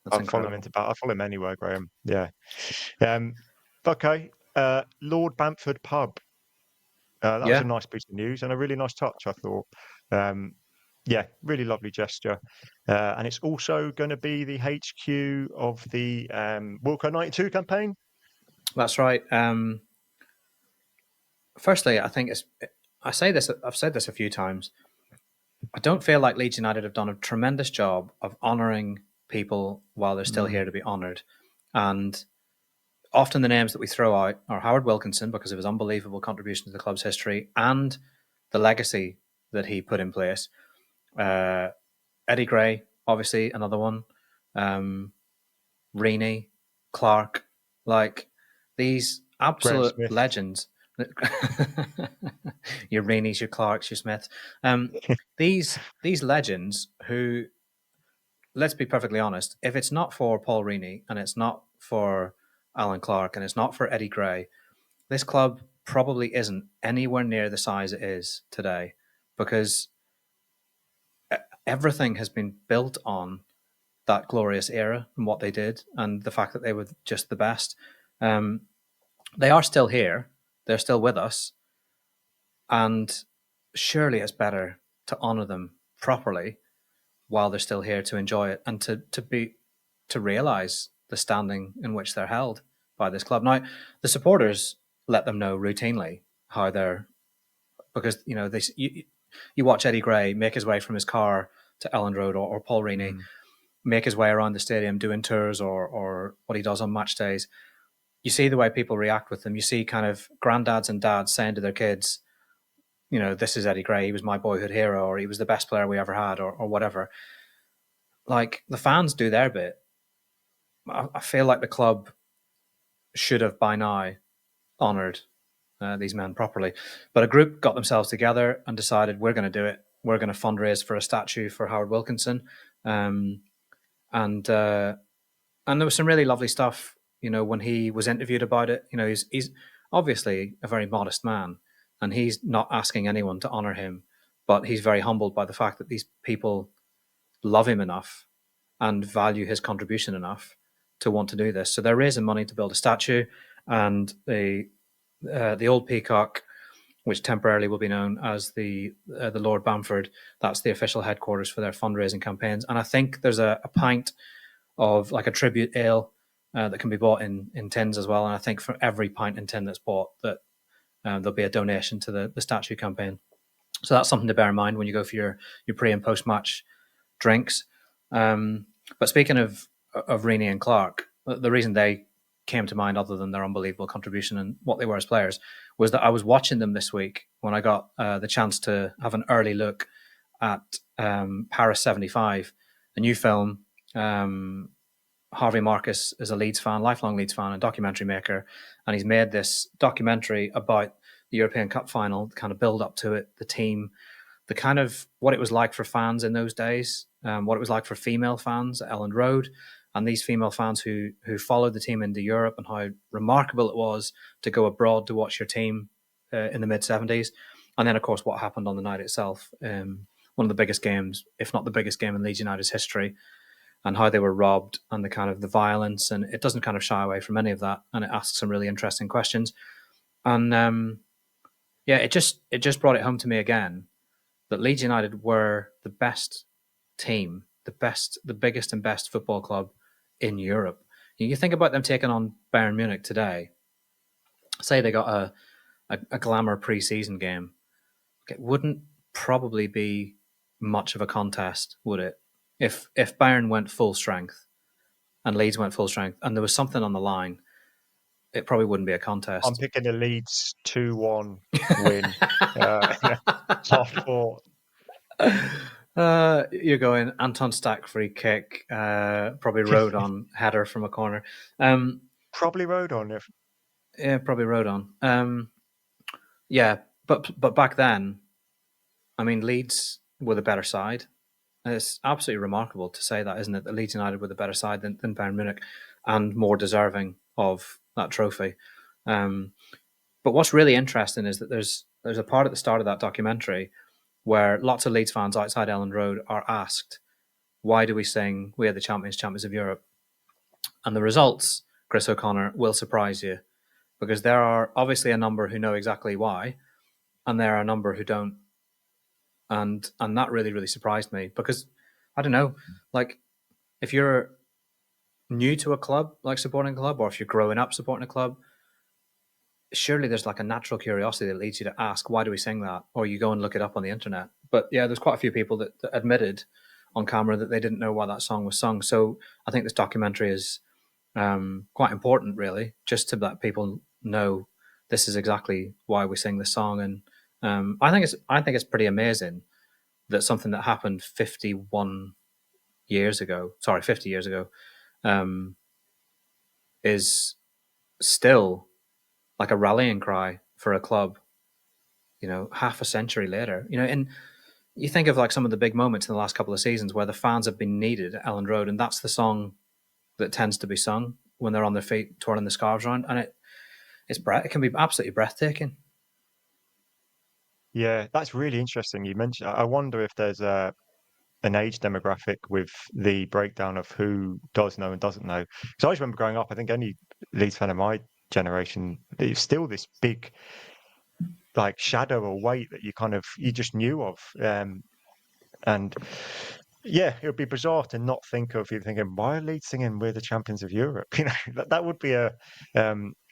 That's incredible. I'll follow him anywhere, Graham. Yeah. Um. Okay. Lord Bamford pub. That was a Yeah, nice piece of news and a really nice touch, I thought. Um, yeah, really lovely gesture. And it's also going to be the HQ of the Wilco 92 campaign. that's right. Firstly, I think I've said this a few times. I don't feel like Leeds United have done a tremendous job of honouring people while they're still here to be honoured. And often the names that we throw out are Howard Wilkinson, because of his unbelievable contribution to the club's history and the legacy that he put in place. Eddie Gray, obviously, another one. Reaney, Clark, like these Graham absolute Smyth. legends. Your Reaneys, your Clarks, your Smiths. These legends who, let's be perfectly honest, if it's not for Paul Reaney and it's not for Alan Clark and it's not for Eddie Gray, this club probably isn't anywhere near the size it is today, because everything has been built on that glorious era and what they did and the fact that they were just the best. They are still here. They're still with us. And surely it's better to honour them properly while they're still here, to enjoy it and to realise the standing in which they're held by this club. Now, the supporters let them know routinely how they're, because you know you watch Eddie Gray make his way from his car to Elland Road, or Paul Reaney make his way around the stadium doing tours, or what he does on match days. You see the way people react with them. You see kind of granddads and dads saying to their kids, this is Eddie Gray, he was my boyhood hero, or he was the best player we ever had, or whatever. Like, the fans do their bit. I feel like the club should have by now honoured these men properly. But a group got themselves together and decided, we're going to do it. We're going to fundraise for a statue for Howard Wilkinson. And there was some really lovely stuff, when he was interviewed about it. He's obviously a very modest man, and he's not asking anyone to honour him, but he's very humbled by the fact that these people love him enough and value his contribution enough to want to do this. So they're raising money to build a statue, and the old peacock, which temporarily will be known as the Lord Bamford, that's the official headquarters for their fundraising campaigns. And I think there's a pint of like a tribute ale that can be bought in tins as well. And I think for every pint in tin that's bought, that there'll be a donation to the statue campaign. So that's something to bear in mind when you go for your pre and post match drinks. But speaking of Reaney and Clark, the reason they came to mind, other than their unbelievable contribution and what they were as players, was that I was watching them this week when I got the chance to have an early look at Paris 75, a new film. Harvey Marcus is a Leeds fan, lifelong Leeds fan, and documentary maker, and he's made this documentary about the European Cup final, the kind of build up to it, the team, the kind of what it was like for fans in those days, what it was like for female fans at Elland Road, and these female fans who followed the team into Europe, and how remarkable it was to go abroad to watch your team in the mid-70s. And then, of course, what happened on the night itself, one of the biggest games, if not the biggest game in Leeds United's history, and how they were robbed, and the kind of the violence. And it doesn't kind of shy away from any of that, and it asks some really interesting questions. And it just brought it home to me again that Leeds United were the best team, the biggest and best football club in Europe. You think about them taking on Bayern Munich today. Say they got a glamour pre-season game. It wouldn't probably be much of a contest, would it? If Bayern went full strength and Leeds went full strength and there was something on the line, it probably wouldn't be a contest. I'm picking a Leeds 2-1 win. Half fought. You're going Anton Stack free kick, probably Rodon header from a corner. Probably Rodon. Yeah, probably Rodon. Yeah, but back then, I mean, Leeds were the better side. And it's absolutely remarkable to say that, isn't it? That Leeds United were the better side than Bayern Munich, and more deserving of that trophy. But what's really interesting is that there's a part at the start of that documentary where lots of Leeds fans outside Elland Road are asked, why do we sing "We Are the Champions, Champions of Europe"? And the results, Chris O'Connor, will surprise you, because there are obviously a number who know exactly why, and there are a number who don't. And that really, really surprised me, because, I don't know, like, if you're new to a club, like supporting a club, or if you're growing up supporting a club, surely there's like a natural curiosity that leads you to ask, why do we sing that? Or you go and look it up on the internet. But yeah, there's quite a few people that admitted on camera that they didn't know why that song was sung. So I think this documentary is quite important, really, just to let people know this is exactly why we sing this song. And I think it's pretty amazing that something that happened 50 years ago, is still like a rallying cry for a club, half a century later. And you think of like some of the big moments in the last couple of seasons where the fans have been needed at Elland Road, and that's the song that tends to be sung when they're on their feet twirling the scarves around, and it can be absolutely breathtaking. Yeah, that's really interesting. You mentioned. I wonder if there's an age demographic with the breakdown of who does know and doesn't know. Because I always remember growing up, I think any Leeds fan of my generation, there's still this big like shadow or weight that you just knew of. And yeah, it would be bizarre to not think of you thinking, why are Leeds singing "We're the Champions of Europe"? That would be a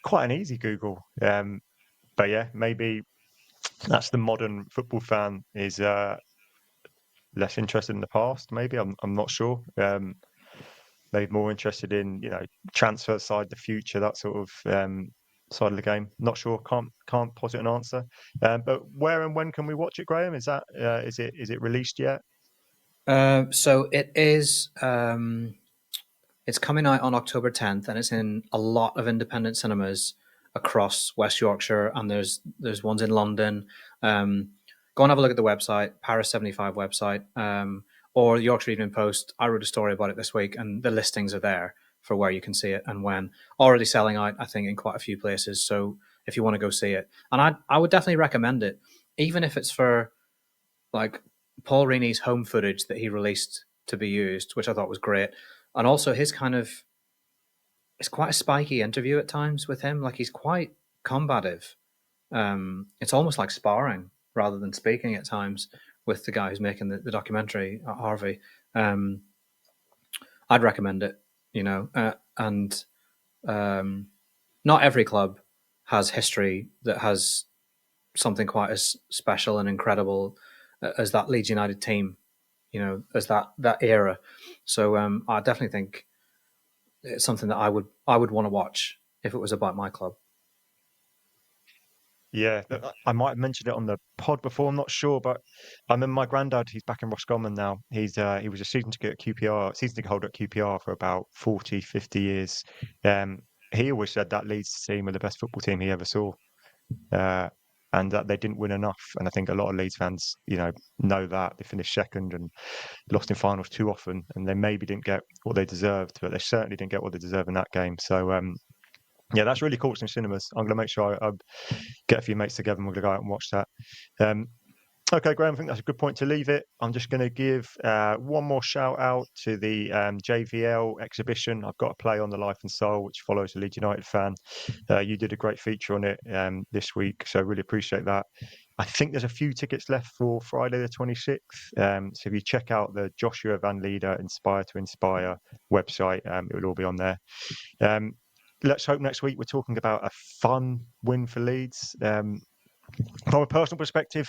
quite an easy Google. But yeah, maybe that's the modern football fan is less interested in the past. Maybe I'm not sure. Maybe more interested in transfer side, the future, that sort of side of the game. Not sure. Can't posit an answer. But where and when can we watch it, Graham? Is it released yet? So it is. It's coming out on October 10th, and it's in a lot of independent cinemas across West Yorkshire, and there's ones in London. Go and have a look at the website, Paris 75 website, or the Yorkshire Evening Post. I wrote a story about it this week, and the listings are there for where you can see it and when. Already selling out, I think, in quite a few places. So if you want to go see it, and I would definitely recommend it, even if it's for like Paul Reaney's home footage that he released to be used, which I thought was great. And also his kind of, it's quite a spiky interview at times with him. Like he's quite combative. It's almost like sparring rather than speaking at times with the guy who's making the documentary, Harvey. I'd recommend it, and not every club has history that has something quite as special and incredible as that Leeds United team, as that era. So I definitely think it's something that I would want to watch if it was about my club. Yeah, I might have mentioned it on the pod before. I'm not sure, but I mean, my granddad, he's back in Roscommon now. He was a season ticket holder at QPR for about 40, 50 years. He always said that Leeds team were the best football team he ever saw, and that they didn't win enough. And I think a lot of Leeds fans, know that they finished second and lost in finals too often, and they maybe didn't get what they deserved, but they certainly didn't get what they deserved in that game. So yeah, that's really cool. Some cinemas. I'm going to make sure I get a few mates together and we're going to go out and watch that. Okay, Graham, I think that's a good point to leave it. I'm just going to give one more shout out to the JVL exhibition. I've got a play on the Life and Soul, which follows a Leeds United fan. You did a great feature on it this week, so I really appreciate that. I think there's a few tickets left for Friday the 26th. So if you check out the Joshua Van Leader Inspire to Inspire website, it will all be on there. Let's hope next week we're talking about a fun win for Leeds. From a personal perspective,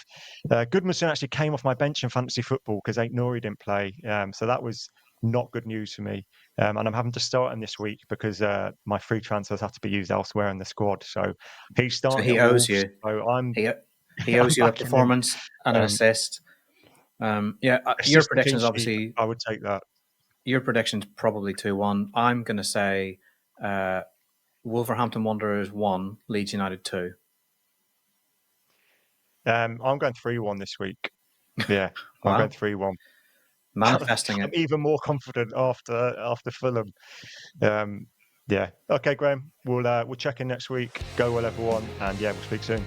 Goodmanson actually came off my bench in fantasy football because Aït-Nouri didn't play. So that was not good news for me. And I'm having to start him this week because my free transfers have to be used elsewhere in the squad. So he's starting. So he owes you. So he owes you a performance and an assist. Your predictions, obviously, I would take that. Your prediction's probably 2-1. I'm going to say Wolverhampton Wanderers 1, Leeds United 2. I'm going 3-1 this week. Yeah, Wow. I'm going 3-1. Manifesting it. I'm even more confident after Fulham. Yeah. Okay, Graham. We'll check in next week. Go well, everyone, and yeah, we'll speak soon.